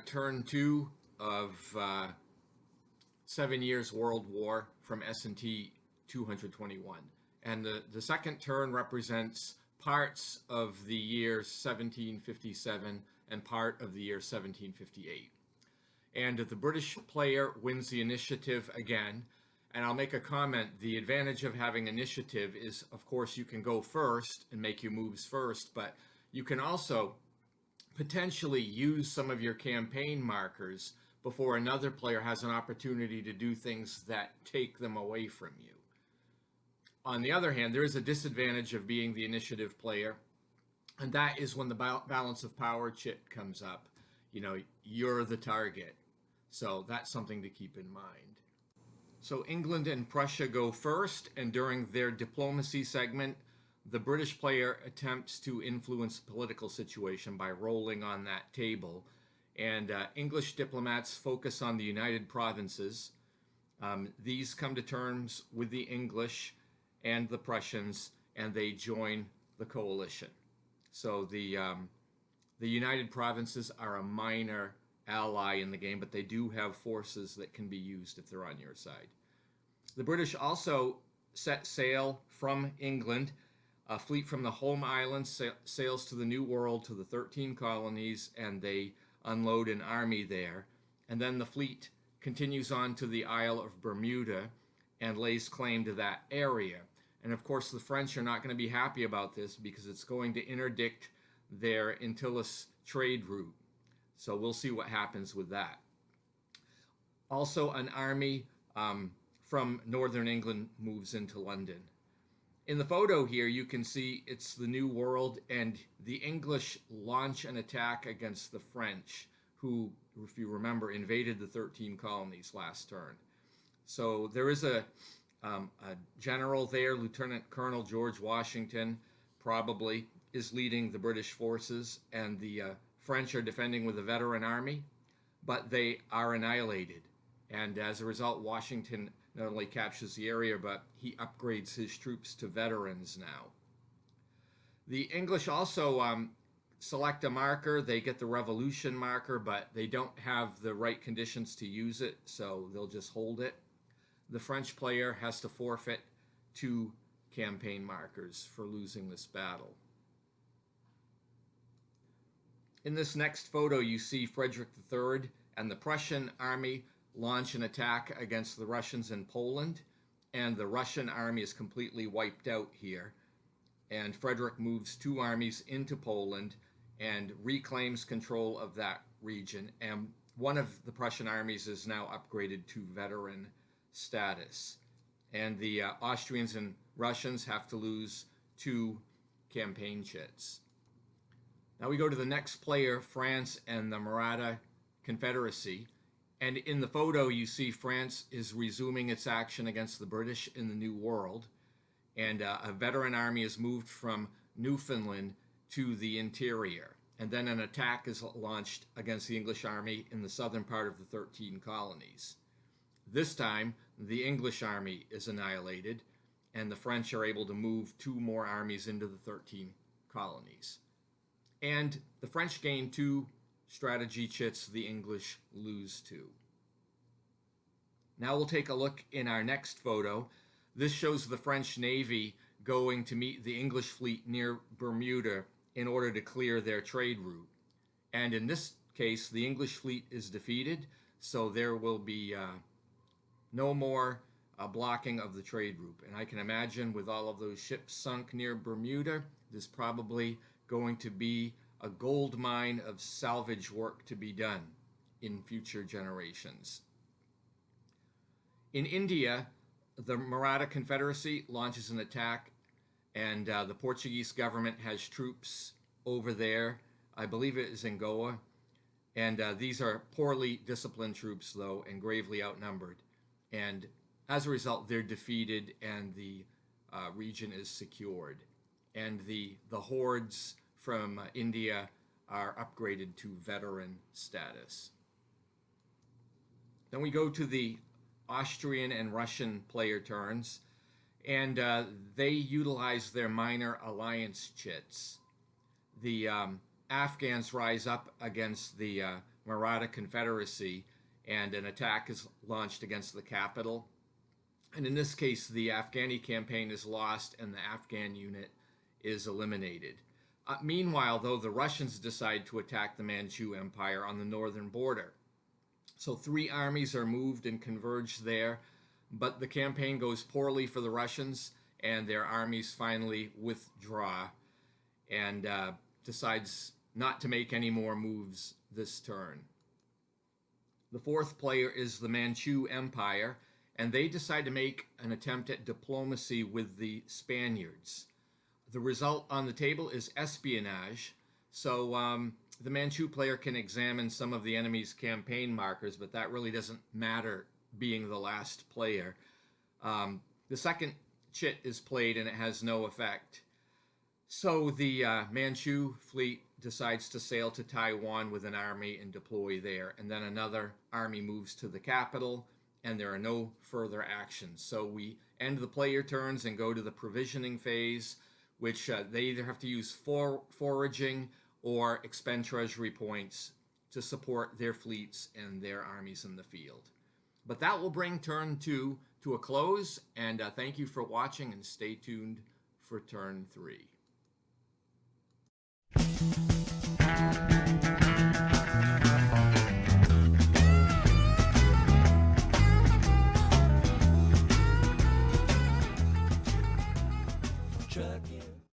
Turn two of 7 Years World War from S&T 221. And the second turn represents parts of the year 1757 and part of the year 1758. And the British player wins the initiative again. And I'll make a comment. The advantage of having initiative is, of course, you can go first and make your moves first, but you can also potentially use some of your campaign markers before another player has an opportunity to do things that take them away from you. On the other hand, there is a disadvantage of being the initiative player, and that is when the balance of power chit comes up. You're the target. So that's something to keep in mind. So England and Prussia go first, and during their diplomacy segment, the British player attempts to influence the political situation by rolling on that table. And English diplomats focus on the United Provinces. These come to terms with the English and the Prussians, and they join the coalition. So the United Provinces are a minor ally in the game, but they do have forces that can be used if they're on your side. The British also set sail from England. A fleet from the home islands sails to the New World, to the 13 colonies, and they unload an army there. And then the fleet continues on to the Isle of Bermuda and lays claim to that area. And of course, the French are not going to be happy about this because it's going to interdict their Antilles trade route. So we'll see what happens with that. Also, an army from northern England moves into London. In the photo here, you can see it's the New World, and the English launch an attack against the French, who, if you remember, invaded the 13 colonies last turn. So there is a general there, Lieutenant Colonel George Washington, probably, is leading the British forces, and the French are defending with a veteran army, but they are annihilated. And as a result, Washington not only captures the area, but he upgrades his troops to veterans now. The English also select a marker. They get the Revolution marker, but they don't have the right conditions to use it, so they'll just hold it. The French player has to forfeit 2 campaign markers for losing this battle. In this next photo, you see Frederick III and the Prussian army launch an attack against the Russians in Poland, and the Russian army is completely wiped out here. And Frederick moves 2 armies into Poland and reclaims control of that region. And one of the Prussian armies is now upgraded to veteran status. And the Austrians and Russians have to lose 2 campaign chits. Now we go to the next player, France and the Maratha Confederacy. And in the photo, you see France is resuming its action against the British in the New World. And a veteran army is moved from Newfoundland to the interior. And then an attack is launched against the English army in the southern part of the 13 colonies. This time, the English army is annihilated, and the French are able to move 2 more armies into the 13 colonies. And the French gain 2 strategy chits, the English lose 2. Now we'll take a look in our next photo. This shows the French Navy going to meet the English fleet near Bermuda in order to clear their trade route. And in this case, the English fleet is defeated, so there will be no more blocking of the trade route. And I can imagine with all of those ships sunk near Bermuda, there's probably going to be a gold mine of salvage work to be done in future generations. In India, the Maratha Confederacy launches an attack, and the Portuguese government has troops over there. I believe it is in Goa. And these are poorly disciplined troops, though, and gravely outnumbered. And as a result, they're defeated, and the region is secured. And the hordes from India are upgraded to veteran status. Then we go to the Austrian and Russian player turns, and they utilize their minor alliance chits. The Afghans rise up against the Maratha Confederacy, and an attack is launched against the capital. And in this case, the Afghani campaign is lost and the Afghan unit is eliminated. Meanwhile, though, the Russians decide to attack the Manchu Empire on the northern border. So 3 armies are moved and converge there, but the campaign goes poorly for the Russians, and their armies finally withdraw and decides not to make any more moves this turn. The 4th player is the Manchu Empire, and they decide to make an attempt at diplomacy with the Spaniards. The result on the table is espionage. So the Manchu player can examine some of the enemy's campaign markers, but that really doesn't matter being the last player. The second chit is played and it has no effect. So the Manchu fleet decides to sail to Taiwan with an army and deploy there. And then another army moves to the capital, and there are no further actions. So we end the player turns and go to the provisioning phase, which they either have to use foraging or expend treasury points to support their fleets and their armies in the field. But that will bring turn 2 to a close, and thank you for watching, and stay tuned for turn 3.